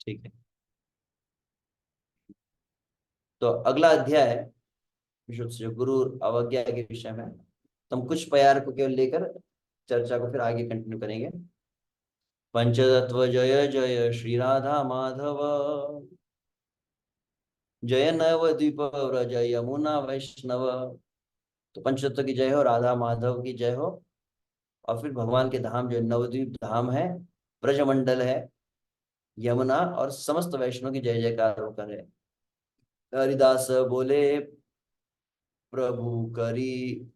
ठीक है। तो अगला अध्याय है विशुद्ध से गुरु अवज्ञा के विषय में। तो हम कुछ प्यार को केवल लेकर चर्चा को फिर आगे कंटिन्यू करेंगे। पंचतत्व जय जय श्री राधा माधव, जय नव द्वीप व्रज यमुना वैष्णव। तो पंचतत्व की जय हो, राधा माधव की जय हो। और फिर भगवान के धाम जो नवद्वीप धाम है, ब्रजमंडल है, यमुना और समस्त वैष्णव की जय जयकार होकर है। हरिदास बोले प्रभु करी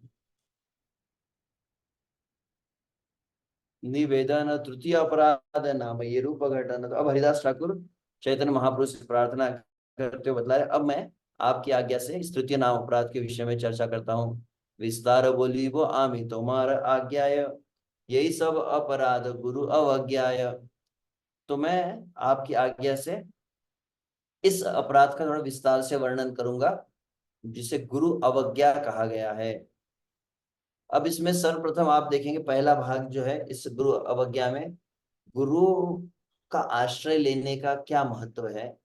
निवेदन, तृतीय अपराध नाम ये रूप घटन। तो अब हरिदास ठाकुर चैतन्य महाप्रभु से प्रार्थना करते हुए बतला रहे, अब मैं आपकी आज्ञा से इस तृतीय नाम अपराध के विषय में चर्चा करता हूँ। विस्तार बोली वो आमी तुम्हार आज्ञाय, यही सब अपराध गुरु अवज्ञाय। तो मैं आपकी आज्ञा से इस अपराध का थोड़ा विस्तार से वर्णन करूंगा, जिसे गुरु अवज्ञा कहा गया है। अब इसमें सर्वप्रथम आप देखेंगे पहला भाग जो है इस गुरु अवज्ञा में, गुरु का आश्रय लेने का क्या महत्व है,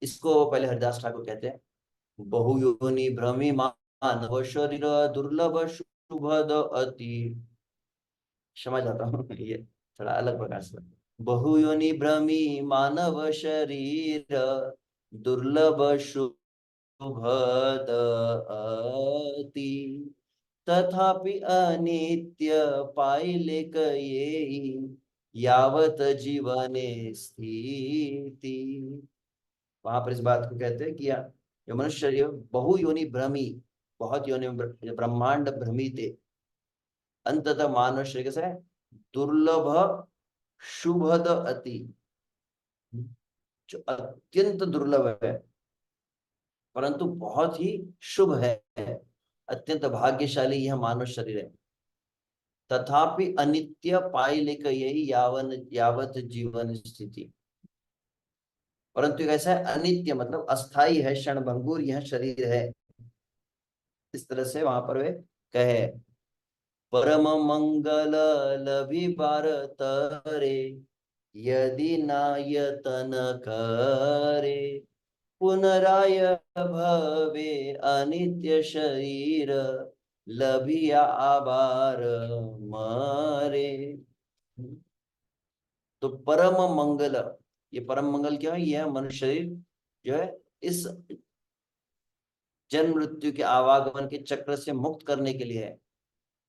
इसको पहले हरिदास ठाकुर कहते हैं। बहुयोनि भ्रमी मानव शरीर, दुर्लभ शुभद अति। क्षमा चाहता हूँ ये थोड़ा अलग प्रकार से। बहुयोनि भ्रमी मानव शरीर, दुर्लभ शुभद अति। तथापि अनित्य पाइले कये, यावत जीवने स्थिति। वहां पर इस बात को कहते हैं कि जो मनुष्य शरीर बहु योनि भ्रमी, बहुत योनि ब्रह्मांड भ्रमित, अंततः मानव शरीर से दुर्लभ शुभद अति, जो अत्यंत दुर्लभ है परंतु बहुत ही शुभ है, अत्यंत भाग्यशाली यह मानव शरीर है। तथापि अनित्य पाई लेकर यही यावन यावत जीवन स्थिति। परंतु कैसा है, अनित्य मतलब अस्थाई है, क्षणभंगुर यह शरीर है। इस तरह से वहां पर वे कहे, परम मंगल लभी भारत रे, यदि नायतन करे, पुनराय भवे अनित्य शरीर, लभिया आबार मरे। तो परम मंगल, ये परम मंगल क्या है, यह मनुष्य शरीर जो है इस जन्म मृत्यु के आवागमन के चक्र से मुक्त करने के लिए है।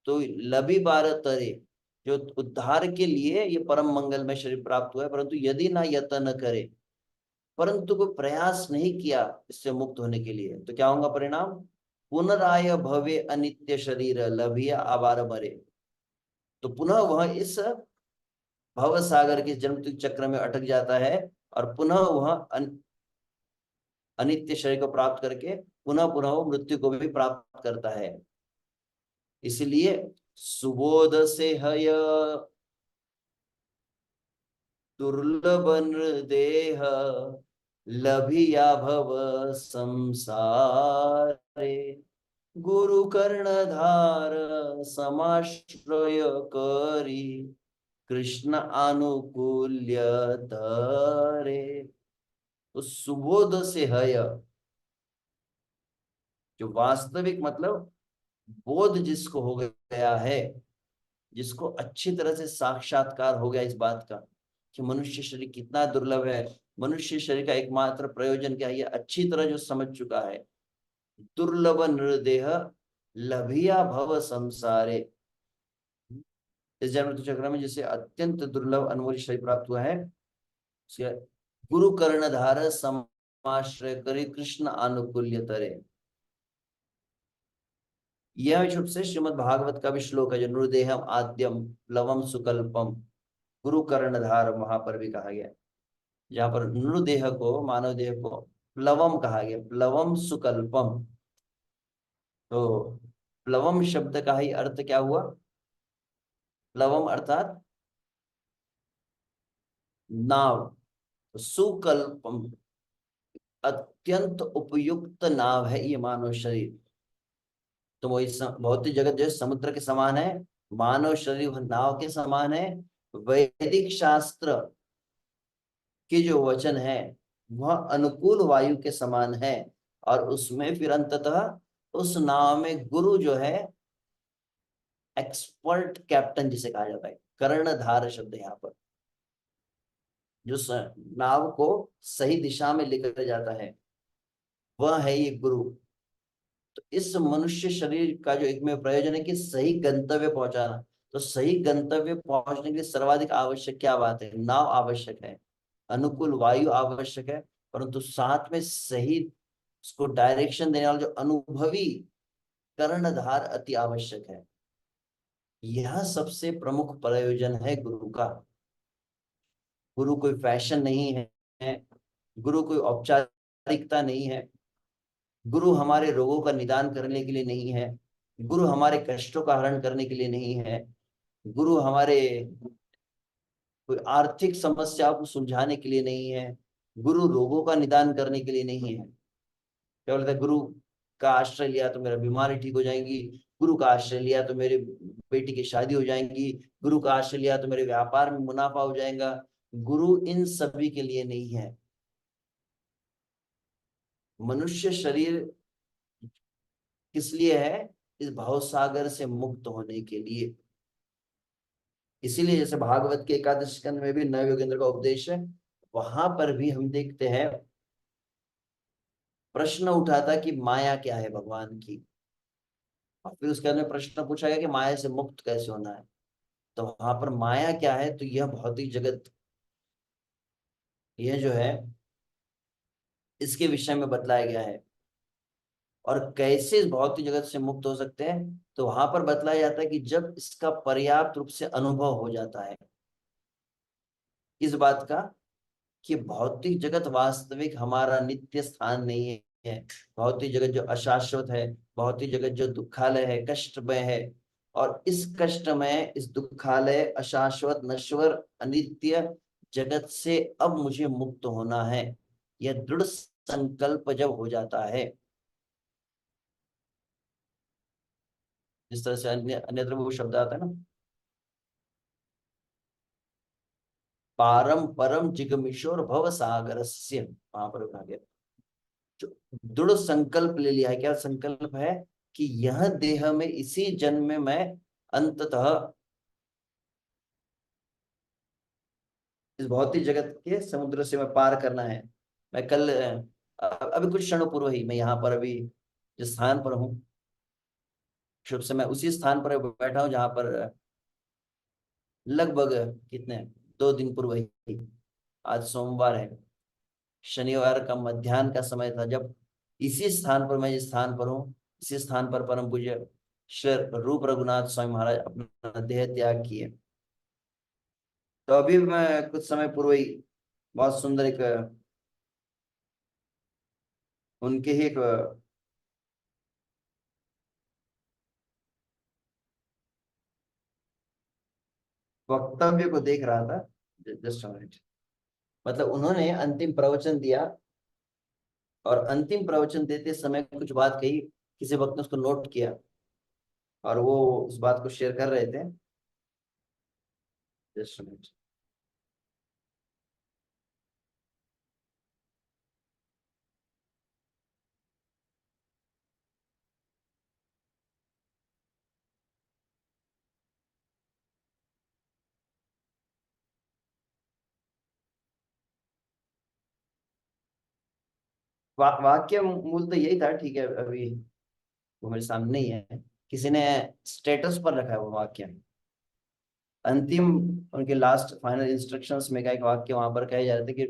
तो लभी बार तरे, जो उद्धार के लिए ये परम मंगल में शरीर प्राप्त हुआ है, परंतु यदि ना यतन करे, परंतु कोई प्रयास नहीं किया इससे मुक्त होने के लिए, तो क्या होगा परिणाम, पुनराय भवे अनित्य शरीर, लभिया आबार मरे। तो पुनः वह इस भव सागर के जन्म मृत्यु चक्र में अटक जाता है और पुनः वह अनित्य शरीर को प्राप्त करके पुनः पुनः वो मृत्यु को भी प्राप्त करता है। इसलिए सुबोध से हय दुर्लभ देह, लभिया भव संसारे, गुरु कर्णधार समाश्रय करी, कृष्ण आनुकूल्य धरे। तो सुबोध से हय, जो वास्तविक मतलब बोध जिसको हो गया है, जिसको अच्छी तरह से साक्षात्कार हो गया इस बात का कि मनुष्य शरीर कितना दुर्लभ है, मनुष्य शरीर का एकमात्र प्रयोजन क्या है, ये अच्छी तरह जो समझ चुका है। दुर्लभ नृदेह लभिया भव संसारे, इस जन्म मृत्यु चक्र में जिसे अत्यंत दुर्लभ अनमोल शरीर प्राप्त हुआ है, गुरु कर्णधार समाश्रय करे, कृष्ण आनुकूल्य तरे। यह विषुप से श्रीमद भागवत का भी श्लोक है, जो नृदेहम आद्यम प्लवम सुकल्पम, गुरु कर्णधार वहां पर भी कहा गया, जहां पर नृदेह को, मानव देह को प्लवम कहा गया, प्लवम सुकल्पम। तो प्लवम शब्द का ही अर्थ क्या हुआ, प्लवम अर्थात नाव, सुकल्पम अत्यंत उपयुक्त नाव है ये मानव शरीर। तो वो इस भौतिक जगत जो है समुद्र के समान है, मानव शरीर वह नाव के समान है। वैदिक शास्त्र के जो वचन है वह अनुकूल वायु के समान है। और उसमें फिर अंततः उस नाव में गुरु जो है एक्सपर्ट कैप्टन जिसे कहा जाता है, कर्णधार शब्द यहाँ पर, जो नाव को सही दिशा में लेकर जाता है, वह है ये गुरु। तो इस मनुष्य शरीर का जो एक में प्रयोजन है कि सही गंतव्य पहुंचाना। तो सही गंतव्य पहुंचने के लिए सर्वाधिक आवश्यक क्या बात है? नाव आवश्यक है, अनुकूल वायु आवश्यक है, परंतु साथ में सही उसको डायरेक्शन देने वाला जो अनुभवी कर्णधार अति आवश्यक है। यह सबसे प्रमुख प्रयोजन है गुरु का। गुरु कोई फैशन नहीं है, गुरु कोई औपचारिकता नहीं है, गुरु हमारे रोगों का निदान करने के लिए नहीं है, गुरु हमारे कष्टों का हरण करने के लिए नहीं है, गुरु हमारे कोई आर्थिक समस्या को सुलझाने के लिए नहीं है, गुरु रोगों का निदान करने के लिए नहीं है। क्या बोलते हैं, गुरु का आश्रय लिया तो मेरा बीमारी ठीक हो जाएंगी, गुरु का आश्रय लिया तो मेरे बेटी की शादी हो जाएंगी, गुरु का आश्रय लिया तो मेरे व्यापार में मुनाफा हो जाएगा। गुरु इन सभी के लिए नहीं है। मनुष्य शरीर किस लिए है? इस भवसागर से मुक्त होने के लिए। इसीलिए जैसे भागवत के एकादश स्कंद में भी नव योगेंद्र का उपदेश है, वहां पर भी हम देखते हैं प्रश्न उठा था कि माया क्या है भगवान की, और फिर उसके अंदर प्रश्न पूछा गया कि माया से मुक्त कैसे होना है। तो वहां पर माया क्या है, तो यह भौतिक जगत, यह जो है इसके विषय में बतलाया गया है। और कैसे इस भौतिक जगत से मुक्त हो सकते हैं, तो वहां पर बतलाया जाता है कि जब इसका पर्याप्त रूप से अनुभव हो जाता है इस बात का कि भौतिक जगत वास्तविक हमारा नित्य स्थान नहीं है। भौतिक जगत जो अशाश्वत है, भौतिक जगत जो दुखालय है, कष्टमय है, और इस कष्टमय, इस दुखालय, अशाश्वत, नश्वर, अनित्य जगत से अब मुझे मुक्त होना है, यह दृढ़ संकल्प जब हो जाता है। जिस तरह से अन्यत्र वो शब्द आता है ना, पारम परम जिगमिशोर भव सागरस्य, वहां पर कहा गया जो दृढ़ संकल्प ले लिया है। क्या संकल्प है? कि यह देह में इसी जन्म में मैं अंततः इस भौतिक जगत के समुद्र से मैं पार करना है। मैं कल अभी कुछ क्षणों पूर्व ही मैं यहाँ पर अभी जिस स्थान पर हूँ, शुभ से मैं उसी स्थान पर बैठा हूँ जहां पर लगभग कितने 2 दिन पूर्व ही, आज सोमवार है, शनिवार का मध्याह्न का समय था, जब इसी स्थान पर, मैं जिस स्थान पर हूँ, इसी स्थान पर परम पूज्य श्री रूप रघुनाथ स्वामी महाराज अपना देह त्याग किए। तो अभी मैं कुछ समय पूर्व ही बहुत सुंदर एक उनके ही एक वक्तव्य को देख रहा था। Just minute. मतलब उन्होंने अंतिम प्रवचन दिया, और अंतिम प्रवचन देते समय कुछ बात कही, किसी वक्त ने उसको नोट किया, और वो उस बात को शेयर कर रहे थे। Just minute. वाक्य मूल तो यही था, ठीक है, अभी वो मेरे सामने ही है, किसी ने स्टेटस पर रखा है वो वाक्य। अंतिम उनके लास्ट फाइनल इंस्ट्रक्शंस में का एक वाक्य वहां पर कहे जा रहे थे कि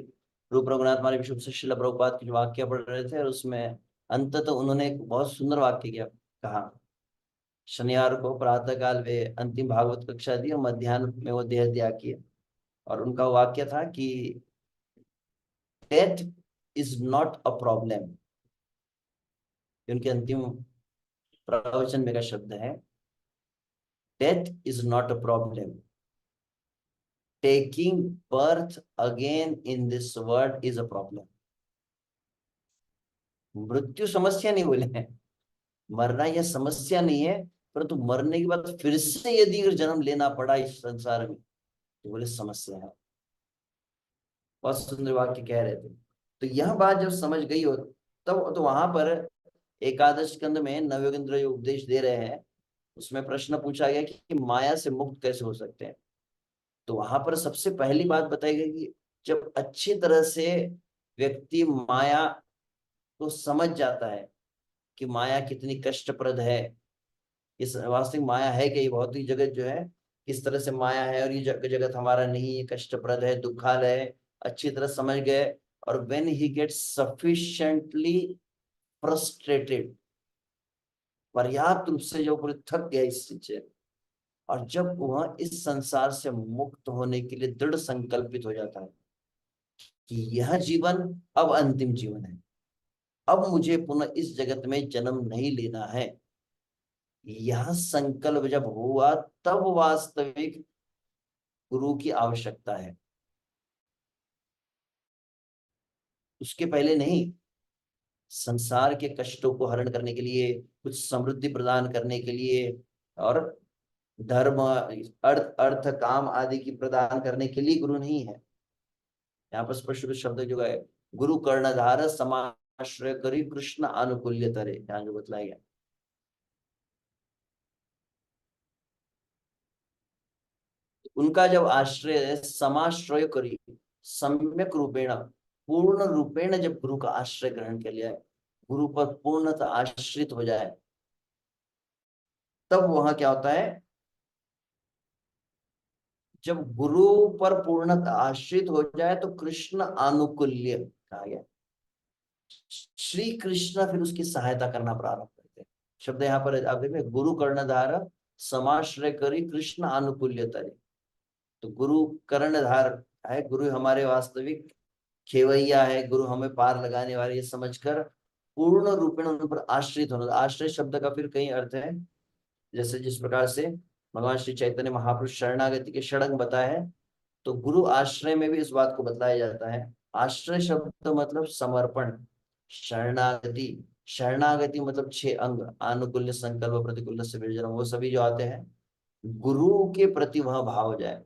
रूप रघुनाथ हमारे विशुद्ध से शिला प्रभुपाद कुछ वाक्य पढ़ रहे थे, और उसमें अंत तो उन्होंने एक बहुत सुंदर वाक्य किया, कहा शनिवार को प्रातः काल वे अंतिम भागवत कक्षा दी और मध्याह्न में वो देह त्याग किए। और उनका वाक्य था कि death is not a problem. उनके अंतिम प्रवचन में का शब्द है, death is not a problem, taking birth again in this world is a problem. मृत्यु समस्या नहीं बोले हैं, मरना यह समस्या नहीं है, परंतु मरने के बाद फिर से यदि अगर जन्म लेना पड़ा इस संसार में, तो बोले समस्या है। बहुत सुंदर वाक्य कह रहे थे। तो यह बात जब समझ गई हो, तब तो वहां पर एकादश स्कंद में नवयोगेंद्र जो उपदेश दे रहे हैं, उसमें प्रश्न पूछा गया कि माया से मुक्त कैसे हो सकते हैं। तो वहां पर सबसे पहली बात बताई गई कि जब अच्छी तरह से व्यक्ति माया को समझ जाता है कि माया कितनी कष्टप्रद है, इस वास्तविक माया है कि ये भौतिक जगत जो है किस तरह से माया है, और ये जगत हमारा नहीं, ये कष्टप्रद है, दुखालय है, अच्छी तरह समझ गए। और when he gets sufficiently frustrated, पर्याप्त रूप से जो पूरे थक गया इस चीज से, और जब वह इस संसार से मुक्त होने के लिए दृढ़ संकल्पित हो जाता है कि यह जीवन अब अंतिम जीवन है, अब मुझे पुनः इस जगत में जन्म नहीं लेना है, यह संकल्प जब हुआ, तब वास्तविक गुरु की आवश्यकता है। उसके पहले नहीं। संसार के कष्टों को हरण करने के लिए, कुछ समृद्धि प्रदान करने के लिए, और धर्म अर्थ अर्थ काम आदि की प्रदान करने के लिए गुरु नहीं है। यहाँ पर स्पष्ट रूप से शब्द जो है, गुरु कर्णधार समाश्रय करी कृष्ण आनुकूल्य तरे, यहाँ जो बतलाया गया। उनका जब आश्रय समाश्रय करी, सम्यक रूपेण, पूर्ण रूपेण जब गुरु का आश्रय ग्रहण कर लिया है, गुरु पर पूर्णतः आश्रित हो जाए, तब वहां क्या होता है, जब गुरु पर पूर्णतः आश्रित हो जाए तो कृष्ण आनुकूल्य कहा गया। श्री कृष्ण फिर उसकी सहायता करना प्रारंभ करते हैं। शब्द यहाँ पर आप देखिए, गुरु कर्णधार समाश्रय करी कृष्ण आनुकूल्य तरे। तो गुरु कर्णधार है, गुरु हमारे वास्तविक खेवैया है, गुरु हमें पार लगाने वाले, ये समझकर पूर्ण रूपेण उन पर आश्रित होना। आश्रय शब्द का फिर कई अर्थ है, जैसे जिस प्रकार से भगवान श्री चैतन्य महापुरुष शरणागति के षडंग बताए हैं, तो गुरु आश्रय में भी इस बात को बतलाया जाता है। आश्रय शब्द मतलब समर्पण, शरणागति, शरणागति मतलब 6 अंग, आनुकूल्य संकल्प प्रतिकूल से विवर्जनम, वो सभी जो आते हैं गुरु के प्रति वह भाव हो जाए,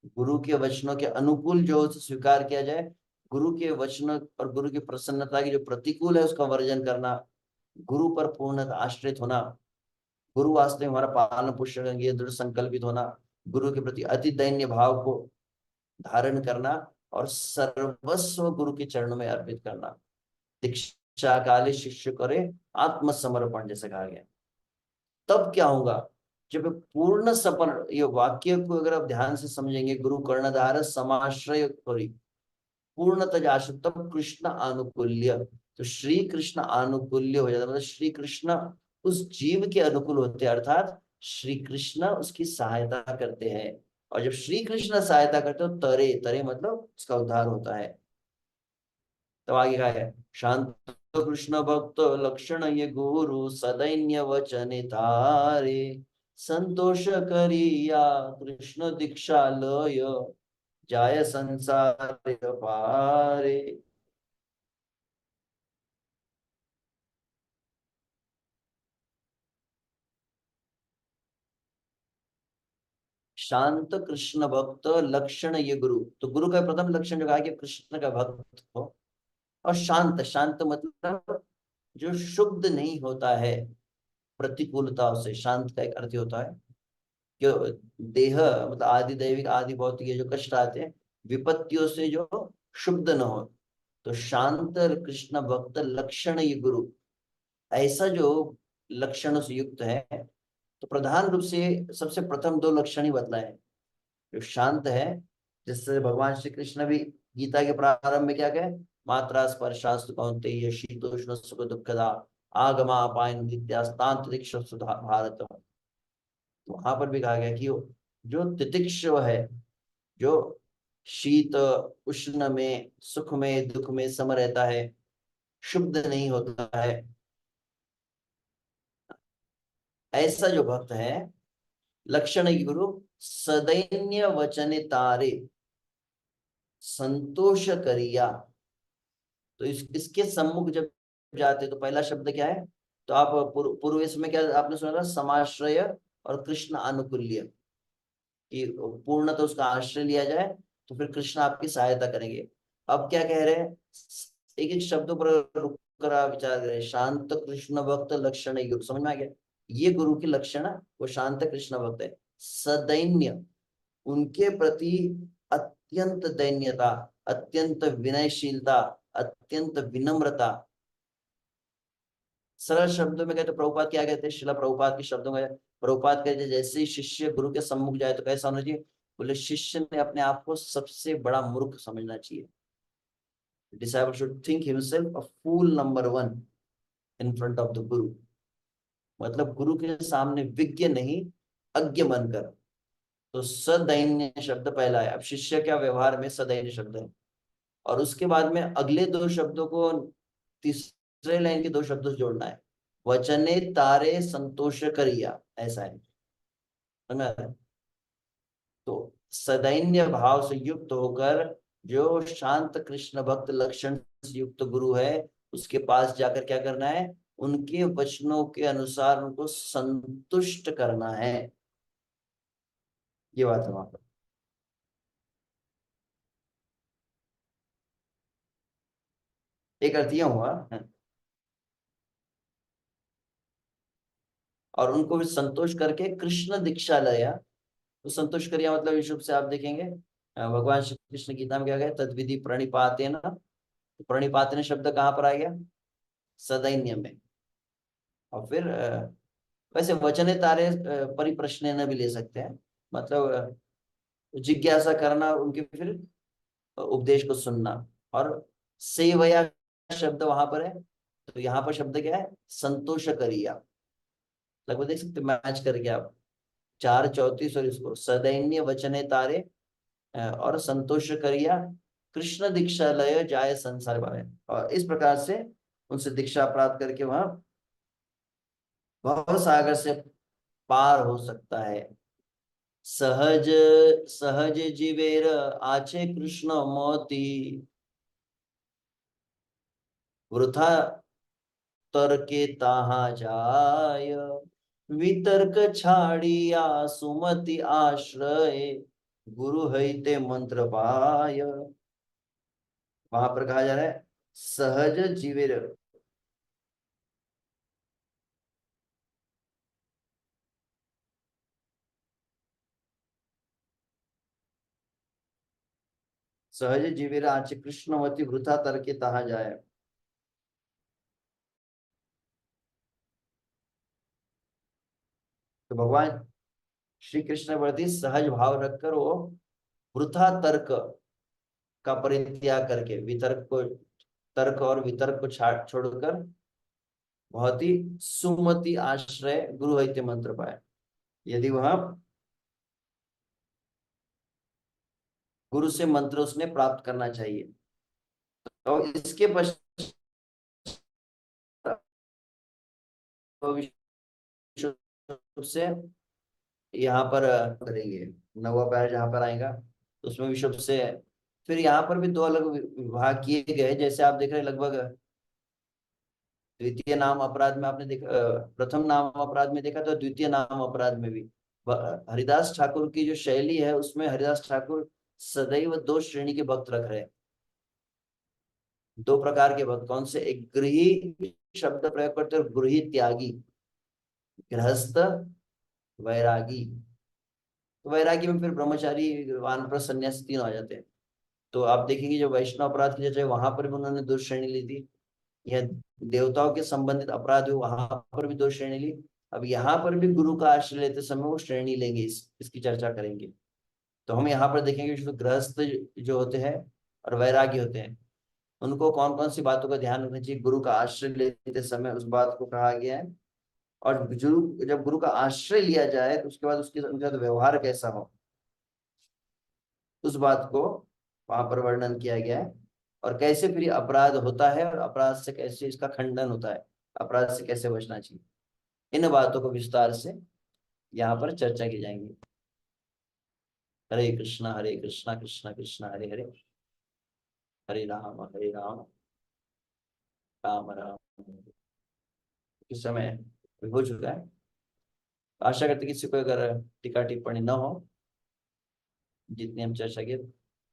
गुरु के वचनों के अनुकूल जो उसे स्वीकार किया जाए, गुरु के वचन और गुरु की प्रसन्नता की जो प्रतिकूल है उसका वर्जन करना, गुरु पर पूर्णतः आश्रित होना, गुरु वास्तव में हमारा पालन पोषण करेंगे, दृढ़ संकल्पित होना, गुरु के प्रति अति दैन्य भाव को धारण करना, और सर्वस्व गुरु के चरणों में अर्पित करना। दीक्षा काले शिष्य करे आत्मसमर्पण, जैसे कहा गया। तब क्या होगा, जब पूर्ण सपन, ये वाक्य को अगर आप ध्यान से समझेंगे, गुरु कर्णधार समाश्रय करी पूर्णतः आश्रित, तब कृष्ण आनुकूल्य, तो श्री कृष्ण आनुकूल्य हो जाता, मतलब श्री कृष्ण उस जीव के अनुकूल होते हैं, अर्थात श्री कृष्ण उसकी सहायता करते हैं। और जब श्री कृष्ण सहायता करते हो, तरे तरे मतलब उसका उद्धार होता है। तो आगे का है, शांत कृष्ण भक्त लक्षण ये गुरु सदैन्य वचन तारे, संतोष करिया कृष्ण दीक्षा लय, जाय संसार पारे। शांत कृष्ण भक्त लक्षण ये गुरु, तो गुरु का प्रथम लक्षण जो कहा कि कृष्ण का भक्त हो, और शांत, शांत मतलब जो शुद्ध नहीं होता है प्रतिकूलता से, शांत का एक अर्थ होता है कि देह मतलब आदि दैविक आदि भौतिक जो कष्ट आते हैं, विपत्तियों से जो शुद्ध न हो, तो शांत कृष्ण भक्त लक्षण ये गुरु, ऐसा जो लक्षणों से युक्त है। तो प्रधान रूप से सबसे प्रथम 2 लक्षण ही बतलाए हैं। जो शांत है, जिससे भगवान श्री कृष्ण भी गीता के प्रारंभ में क्या कहे, मात्रा स्पर्शास्तु कौन्तेय शीतोष्ण सुख दुखदा आगमा अपायन नित्यास्तांतरिक सुधा भारत। तो वहां पर भी कहा गया कि जो तितिक्षु है, जो शीत उष्ण में सुख में दुख में सम रहता है, शुद्ध नहीं होता है, ऐसा जो भक्त है, लक्षण की गुरु सदैन्य वचने तारे, संतोष करिया। तो इसके सम्मुख जब जाते तो पहला शब्द क्या है, तो आप पूर्व में क्या आपने सुना था, समाश्रय और कृष्ण आनुकूल्य, कि पूर्ण तो उसका आश्रय लिया जाए, तो फिर कृष्ण आपकी सहायता करेंगे। अब क्या कह रहे हैं, एक एक शब्दों पर रुक कर आप विचार करें। शांत कृष्ण भक्त लक्षण युग, समझ में आ गया? ये गुरु की लक्षण, वो शांत कृष्ण भक्त है। सदैन्य, उनके प्रति अत्यंत दैन्यता, अत्यंत विनयशीलता, अत्यंत विनम्रता। सरल शब्दों में कहते, प्रभुपाद क्या कहते हैं, शिला प्रभुपाद के शब्दों में प्रभुपाद कहते, जैसे ही शिष्य गुरु के सम्मुख जाए तो कैसा होना चाहिए? बोले शिष्य ने अपने आप को सबसे बड़ा मूर्ख समझना चाहिए। Disciple should think himself a fool number one in front of the guru। मतलब गुरु के सामने विज्ञ नहीं, अज्ञ बनकर। तो सदैन्य शब्द पहला है। अब शिष्य का व्यवहार में सदैन्य शब्द है, और उसके बाद में अगले दो शब्दों को, तीसरे लाइन के दो शब्दों से जोड़ना है। वचने तारे संतोष करिया, ऐसा है, समझ में आ रहा है? तो सदैन्य भाव से युक्त होकर जो शांत कृष्ण भक्त लक्षण से युक्त गुरु है, उसके पास जाकर क्या करना है? उनके वचनों के अनुसार उनको संतुष्ट करना है। ये बात है वहां पर। एक अर्थ यह हुआ, और उनको भी संतोष करके कृष्ण दीक्षा लिया। तो संतोष करिया मतलब यूट्यूब से आप देखेंगे, भगवान श्री कृष्ण गीता में क्या गया, तद्विधि प्रणिपाते न। प्रणिपाते न शब्द कहाँ पर आ गया? सदैन्य में। और फिर वैसे वचने तारे परिप्रश्न न भी ले सकते हैं, मतलब जिज्ञासा करना, उनके फिर उपदेश को सुनना। और सेवया शब्द वहां पर है, तो यहाँ पर शब्द क्या है? संतोष करिया। लगभग देख सकते, मैच करके आप, 4:34 और इसको सदैन्य वचने तारे और संतोष करिया, कृष्ण दीक्षा लय जाय संसार भावे। और इस प्रकार से उनसे दीक्षा प्राप्त करके वहां भव सागर से पार हो सकता है। सहज सहज जीवेर आचे कृष्ण मोती, वृथा तर्के ताहा जाय, वितर्क छाड़िया सुमति आश्रय, गुरु है ते मंत्र पाय। वहां पर कहा जा रहा है सहज जीवेर, सहज जीवेर आचे कृष्णवती, वृथा तर्के ताहा जाय। तो भगवान श्री कृष्ण प्रति सहज भाव रखकर वो वृथा तर्क का परित्याग करके, वितर्क को, तर्क और वितर्क को छोड़कर बहुत ही सुमति आश्रय गुरु हैत्य मंत्र पाए। यदि वह गुरु से मंत्र उसने प्राप्त करना चाहिए। तो इसके पश्चात से यहाँ पर करेंगे, नौवा पैरा जहाँ पर आएगा तो उसमें विषुब से। फिर यहाँ पर भी दो अलग विभाग किए गए, जैसे आप देख रहे हैं लगभग द्वितीय नाम अपराध में आपने देखा, प्रथम नाम अपराध में देखा, तो द्वितीय नाम अपराध में भी हरिदास ठाकुर की जो शैली है, उसमें हरिदास ठाकुर सदैव दो श्रेणी के भक्त रख रहे हैं। दो प्रकार के भक्त, कौन से? एक गृही शब्द प्रयोग करते हैं, गृही त्यागी, गृहस्थ, वैरागी। तो वैरागी में फिर ब्रह्मचारी, वानप्रस्थ, सन्यासी तीन आ जाते हैं। तो आप देखेंगे जो वैष्णव अपराध की जगह वहां पर भी उन्होंने दो श्रेणी ली थी, या देवताओं के संबंधित अपराध हुए वहां पर भी दो श्रेणी ली। अब यहाँ पर भी गुरु का आश्रय लेते समय वो श्रेणी लेंगे, इसकी चर्चा करेंगे। तो हम यहाँ पर देखेंगे जो गृहस्थ जो होते हैं और वैरागी होते हैं, उनको कौन कौन सी बातों का ध्यान रखना चाहिए गुरु का आश्रय लेते समय, उस बात को कहा गया है। और गुरु, जब गुरु का आश्रय लिया जाए तो उसके बाद उसके उनका तो व्यवहार कैसा हो, उस बात को वहां पर वर्णन किया गया है। और कैसे फिर ये अपराध होता है, और अपराध से कैसे इसका खंडन होता है, अपराध से कैसे बचना चाहिए, इन बातों को विस्तार से यहाँ पर चर्चा की जाएंगी। हरे कृष्णा कृष्णा कृष्णा हरे हरे, हरे राम राम राम। इस समय हो चुका है। आशा करते किसी को अगर टीका टिप्पणी न हो, जितनी हम चर्चा की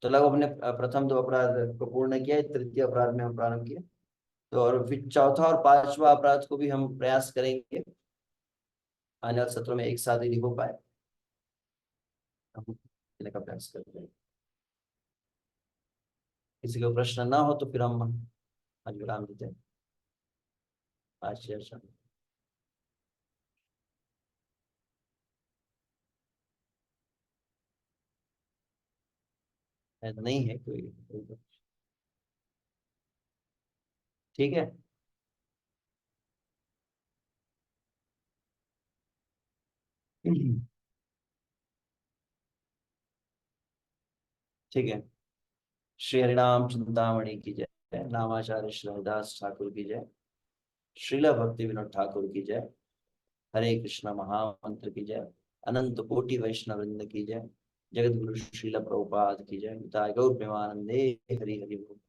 तो लगभग हमने प्रथम दो अपराध को पूर्ण किया, तृतीय अपराध में हम प्रारंभ किया। तो और फिर चौथा और पांचवा अपराध को भी हम प्रयास करेंगे आने वाले सत्रों में एक साथ यदि हो पाए हम लेने का प्रयास करेंगे। किसी को प्रश्न ना हो तो फिर हम आज विराम देते हैं। आज चर्चा नहीं है कोई। ठीक है। ठीक है। श्री हरिनाम चिंतामणि की जय, नामाचार्य श्री हरिदास ठाकुर की जय, श्रीला भक्ति विनोद ठाकुर की जय, हरे कृष्ण महामंत्र की जय, अनंत कोटि वैष्णव वृंद की जय, जगत गुरु श्रीला प्रभुपाद की जय, गौर प्रेमानंदे हरि हरि बोल।